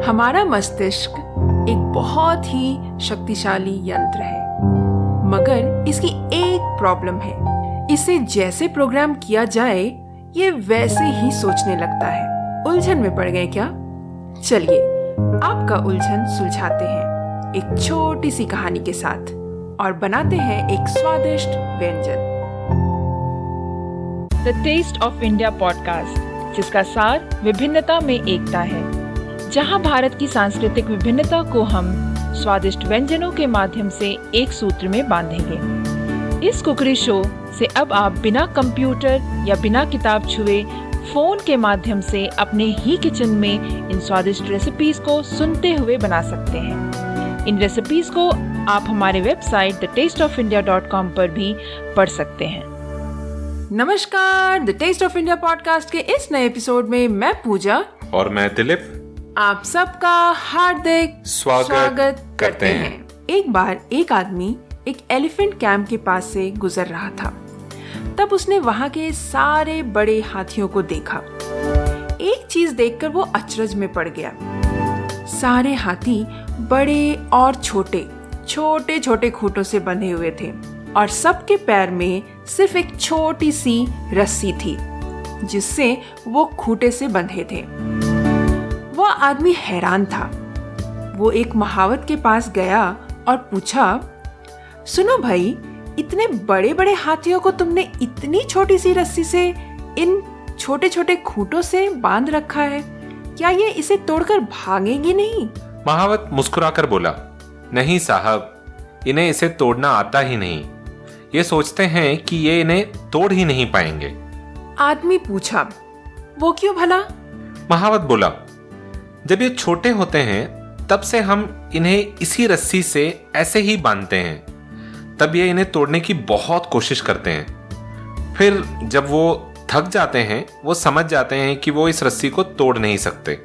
हमारा मस्तिष्क एक बहुत ही शक्तिशाली यंत्र है, मगर इसकी एक प्रॉब्लम है। इसे जैसे प्रोग्राम किया जाए ये वैसे ही सोचने लगता है। उलझन में पड़ गए क्या? चलिए आपका उलझन सुलझाते हैं एक छोटी सी कहानी के साथ और बनाते हैं एक स्वादिष्ट व्यंजन। The taste of India podcast, जिसका सार विभिन्नता में एकता है, जहां भारत की सांस्कृतिक विभिन्नता को हम स्वादिष्ट व्यंजनों के माध्यम से एक सूत्र में बांधेंगे। इस कुकरी शो से अब आप बिना कंप्यूटर या बिना किताब छुए फोन के माध्यम से अपने ही किचन में इन स्वादिष्ट रेसिपीज को सुनते हुए बना सकते हैं। इन रेसिपीज को आप हमारे वेबसाइट thetasteofindia.com पर भी पढ़ सकते हैं। नमस्कार, the taste of India podcast के इस नए एपिसोड में मैं पूजा और मैं दिलीप आप सबका हार्दिक स्वागत करते हैं। एक बार एक आदमी एक एलिफेंट कैंप के पास से गुजर रहा था। तब उसने वहां के सारे बड़े हाथियों को देखा। एक चीज देखकर वो अचरज में पड़ गया। सारे हाथी बड़े और छोटे छोटे छोटे खूंटों से बंधे हुए थे और सबके पैर में सिर्फ एक छोटी सी रस्सी थी जिससे वो खूंटे से बंधे थे। वह आदमी हैरान था। वो एक महावत के पास गया और पूछा, सुनो भाई, इतने बड़े बड़े हाथियों को तुमने इतनी छोटी सी रस्सी से इन छोटे छोटे खूंटों से बांध रखा है, क्या ये इसे तोड़कर भागेंगे नहीं? महावत मुस्कुराकर बोला, नहीं साहब, इन्हें इसे तोड़ना आता ही नहीं। ये सोचते हैं कि ये इन्हें तोड़ ही नहीं पाएंगे। आदमी पूछा, वो क्यों भला? महावत बोला, जब ये छोटे होते हैं तब से हम इन्हें इसी रस्सी से ऐसे ही बांधते हैं। तब ये इन्हें तोड़ने की बहुत कोशिश करते हैं। फिर जब वो थक जाते हैं, वो समझ जाते हैं कि वो इस रस्सी को तोड़ नहीं सकते,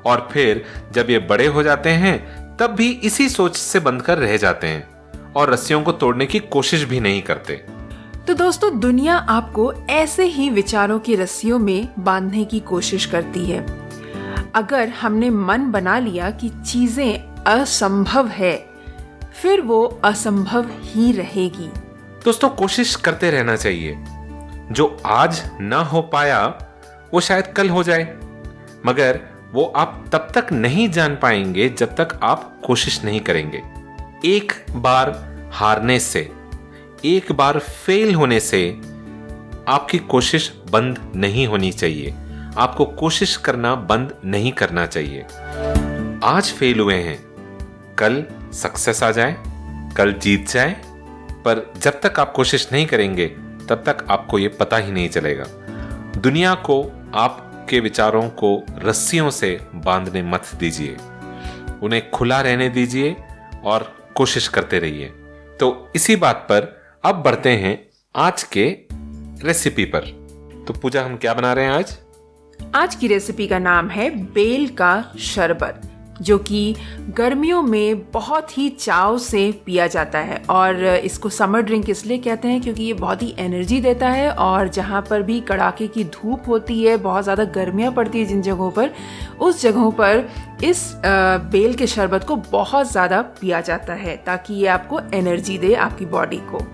और फिर जब ये बड़े हो जाते हैं तब भी इसी सोच से बंधकर रह जाते हैं और रस्सियों को तोड़ने की कोशिश भी नहीं करते। तो दोस्तों, दुनिया आपको ऐसे ही विचारों की रस्सियों में बांधने की कोशिश करती है। अगर हमने मन बना लिया कि चीजें असंभव है, फिर वो असंभव ही रहेगी। दोस्तों, कोशिश करते रहना चाहिए। जो आज ना हो पाया वो शायद कल हो जाए, मगर वो आप तब तक नहीं जान पाएंगे जब तक आप कोशिश नहीं करेंगे। एक बार हारने से, एक बार फेल होने से आपकी कोशिश बंद नहीं होनी चाहिए। आपको कोशिश करना बंद नहीं करना चाहिए। आज फेल हुए हैं, कल सक्सेस आ जाए, कल जीत जाए, पर जब तक आप कोशिश नहीं करेंगे तब तक आपको ये पता ही नहीं चलेगा। दुनिया को, आपके विचारों को रस्सियों से बांधने मत दीजिए। उन्हें खुला रहने दीजिए और कोशिश करते रहिए। तो इसी बात पर अब बढ़ते हैं आज के रेसिपी पर। तो पूजा, हम क्या बना रहे हैं आज? आज की रेसिपी का नाम है बेल का शरबत, जो कि गर्मियों में बहुत ही चाव से पिया जाता है। और इसको समर ड्रिंक इसलिए कहते हैं क्योंकि ये बहुत ही एनर्जी देता है, और जहाँ पर भी कड़ाके की धूप होती है, बहुत ज़्यादा गर्मियाँ पड़ती है जिन जगहों पर, उस जगहों पर इस बेल के शरबत को बहुत ज़्यादा पिया जाता है ताकि ये आपको एनर्जी दे, आपकी बॉडी को।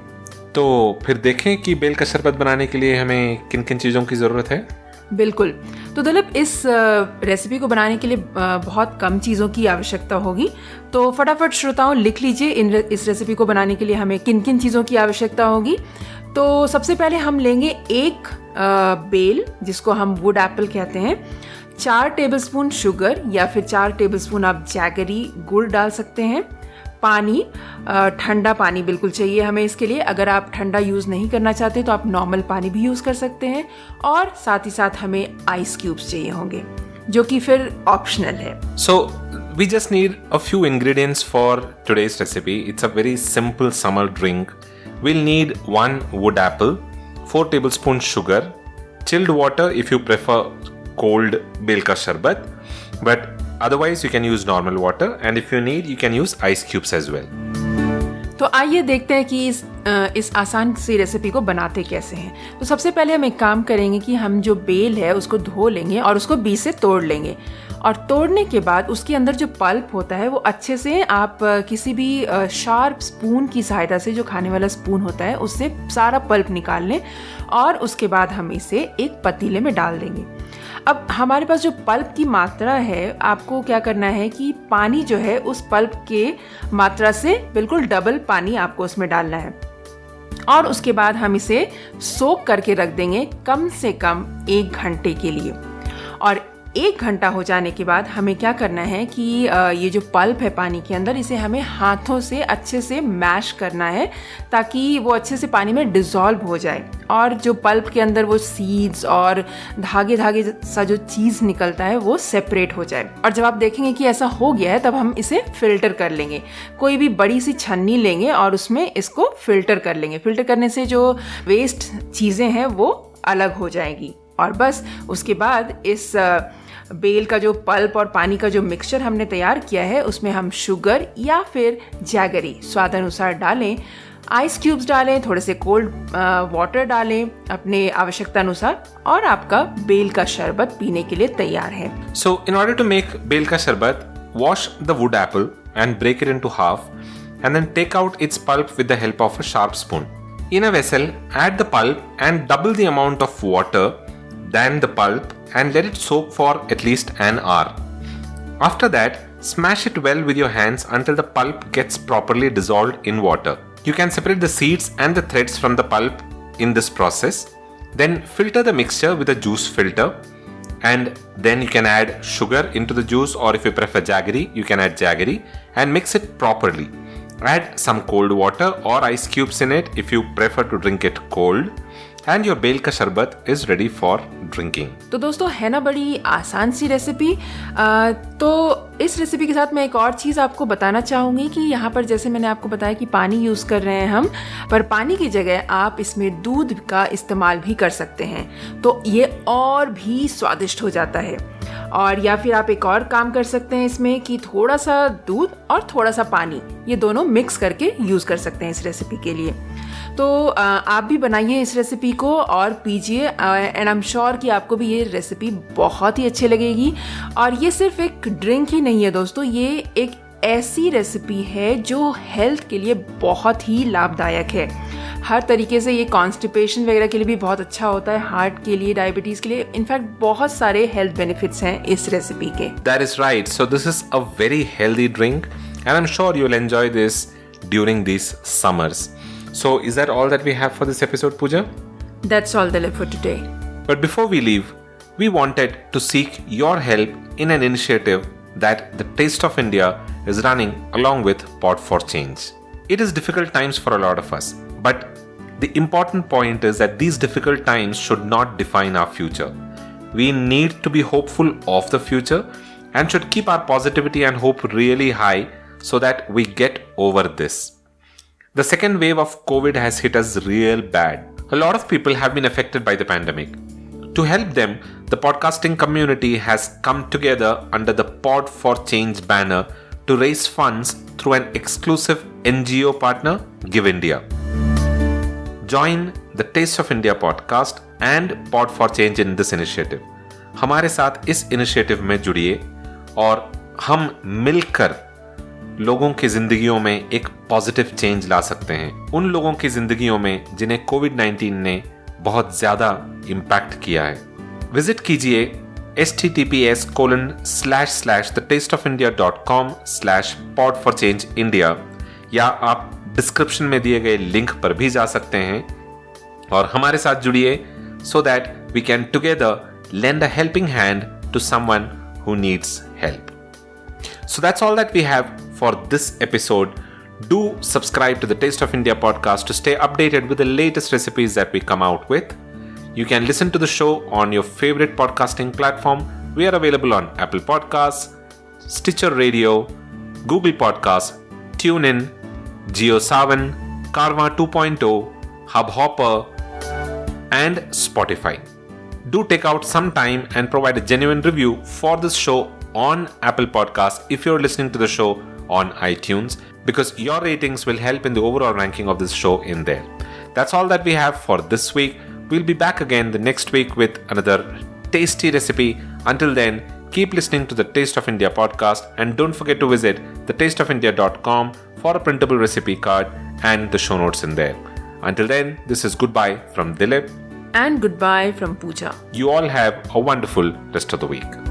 तो फिर देखें कि बेल का शरबत बनाने के लिए हमें किन किन चीज़ों की ज़रूरत है। बिल्कुल। तो दिलीप, इस रेसिपी को बनाने के लिए बहुत कम चीज़ों की आवश्यकता होगी। तो फटाफट श्रोताओं लिख लीजिए इस रेसिपी को बनाने के लिए हमें किन किन चीज़ों की आवश्यकता होगी। तो सबसे पहले हम लेंगे एक बेल, जिसको हम वुड एप्पल कहते हैं, 4 टेबलस्पून शुगर या फिर 4 टेबलस्पून आप जैगरी गुड़ डाल सकते हैं। पानी, ठंडा पानी बिल्कुल चाहिए हमें इसके लिए। अगर आप ठंडा यूज़ नहीं करना चाहते तो आप नॉर्मल पानी भी यूज़ कर सकते हैं। और साथ ही साथ हमें आइस क्यूब्स चाहिए होंगे, जो कि फिर ऑप्शनल है। So we just need a few ingredients for today's recipe. It's a very simple summer drink. We'll need 1 wood apple, 4 tablespoons sugar, chilled water if you prefer cold bel ka sharbat, but otherwise you can use normal water, and if you need you can use ice cubes as well. तो आइए देखते हैं कि इस इस आसान सी recipe को बनाते कैसे हैं। तो सबसे पहले हम एक काम करेंगे कि हम जो बेल है उसको धो लेंगे और उसको बीच से तोड़ लेंगे। और तोड़ने के बाद उसके अंदर जो पल्प होता है वो अच्छे से आप किसी भी शार्प स्पून की सहायता से, जो खाने वाला स्पून होता है, उससे सारा पल्प निकाल लें और उसके बाद हम इसे एक पतीले में डाल देंगे। अब हमारे पास जो पल्प की मात्रा है, आपको क्या करना है कि पानी जो है उस पल्प के मात्रा से बिल्कुल डबल पानी आपको उसमें डालना है और उसके बाद हम इसे सोक करके रख देंगे कम से कम 1 घंटे के लिए। और 1 घंटा हो जाने के बाद हमें क्या करना है कि ये जो पल्प है पानी के अंदर, इसे हमें हाथों से अच्छे से मैश करना है ताकि वो अच्छे से पानी में डिज़ोल्व हो जाए और जो पल्प के अंदर वो सीड्स और धागे धागे सा जो चीज़ निकलता है वो सेपरेट हो जाए। और जब आप देखेंगे कि ऐसा हो गया है तब हम इसे फिल्टर कर लेंगे। कोई भी बड़ी सी छन्नी लेंगे और उसमें इसको फिल्टर कर लेंगे। फिल्टर करने से जो वेस्ट चीज़ें हैं वो अलग हो जाएंगी। और बस उसके बाद इस बेल का जो पल्प और पानी का जो मिक्सचर हमने तैयार किया है उसमें हम शुगर या फिर जैगरी स्वाद अनुसार डालें, आइस क्यूब्स डालें, थोड़े से कोल्ड वाटर डालें अपने आवश्यकता अनुसार और आपका बेल का शरबत पीने के लिए तैयार है। So in order to make bael का sharbat, wash the wood apple and break it into half and then take out its pulp with the help of a sharp spoon. In a vessel, add the pulp and double the amount of water than the pulp and let it soak for at least an hour. After that, smash it well with your hands until the pulp gets properly dissolved in water. You can separate the seeds and the threads from the pulp in this process. Then filter the mixture with a juice filter and then you can add sugar into the juice, or if you prefer jaggery, you can add jaggery and mix it properly. Add some cold water or ice cubes in it if you prefer to drink it cold. And your bael का sharbat is ready for drinking. तो दोस्तों, है ना बड़ी आसान सी recipe. तो इस recipe के साथ मैं एक और चीज़ आपको बताना चाहूँगी कि यहाँ पर जैसे मैंने आपको बताया कि पानी यूज़ कर रहे हैं हम, पर पानी की जगह आप इसमें दूध का इस्तेमाल भी कर सकते हैं तो ये और भी स्वादिष्ट हो जाता है। और या फिर आप एक और काम कर सकते हैं इसमें कि थोड़ा सा दूध और थोड़ा सा पानी, ये दोनों मिक्स करके यूज़ कर सकते हैं इस रेसिपी के लिए। तो आप भी बनाइए इस रेसिपी को और पीजिए एंड आई एम श्योर कि आपको भी ये रेसिपी बहुत ही अच्छी लगेगी। और ये सिर्फ एक ड्रिंक ही नहीं है दोस्तों, ये एक ऐसी रेसिपी है जो हेल्थ के लिए बहुत ही लाभदायक है। हर तरीके से ये कॉन्स्टिपेशन वगैरह के लिए भी बहुत अच्छा होता है, हार्ट के लिए, डायबिटीज़ के लिए, इनफैक्ट बहुत सारे हेल्थ बेनिफिट्स हैं इस रेसिपी के। That is right. So this is a very healthy drink and I'm sure you'll enjoy this during these summers. So is that all that we have for this episode, Pooja? That's all the left for today. But before we leave, we wanted to seek your help in an initiative that the Taste of India is running along with Pod for Change. It is difficult times for a lot of us, but the important point is that these difficult times should not define our future. We need to be hopeful of the future and should keep our positivity and hope really high so that we get over this. The second wave of COVID has hit us real bad. A lot of people have been affected by the pandemic. To help them, the podcasting community has come together under the Pod for Change banner to raise funds through an exclusive NGO partner, Give India. Join the Taste of India podcast and Pod for Change in this initiative. हमारे साथ इस initiative में जुड़िए और हम मिलकर लोगों की जिंदगियों में एक पॉजिटिव चेंज ला सकते हैं। उन लोगों की जिंदगियों में जिन्हें कोविड-19 ने बहुत ज्यादा इम्पैक्ट किया है। विजिट कीजिए https://thetasteofindia.com/pod4changeindia या आप डिस्क्रिप्शन में दिए गए लिंक पर भी जा सकते हैं और हमारे साथ जुड़िए so that we can together lend a helping hand to someone who needs help. So that's all that we have for this episode. Do subscribe to the Taste of India podcast to stay updated with the latest recipes that we come out with. You can listen to the show on your favorite podcasting platform. We are available on Apple Podcasts, Stitcher Radio, Google Podcasts, TuneIn, JioSaavn, Karma 2.0, Hubhopper, and Spotify. Do take out some time and provide a genuine review for this show on Apple Podcasts if you're listening to the show on iTunes, because your ratings will help in the overall ranking of this show in there. That's all that we have for this week. We'll be back again the next week with another tasty recipe. Until then, keep listening to the Taste of India podcast and don't forget to visit thetasteofindia.com for a printable recipe card and the show notes in there. Until then, this is goodbye from Dilip and goodbye from Pooja. You all have a wonderful rest of the week.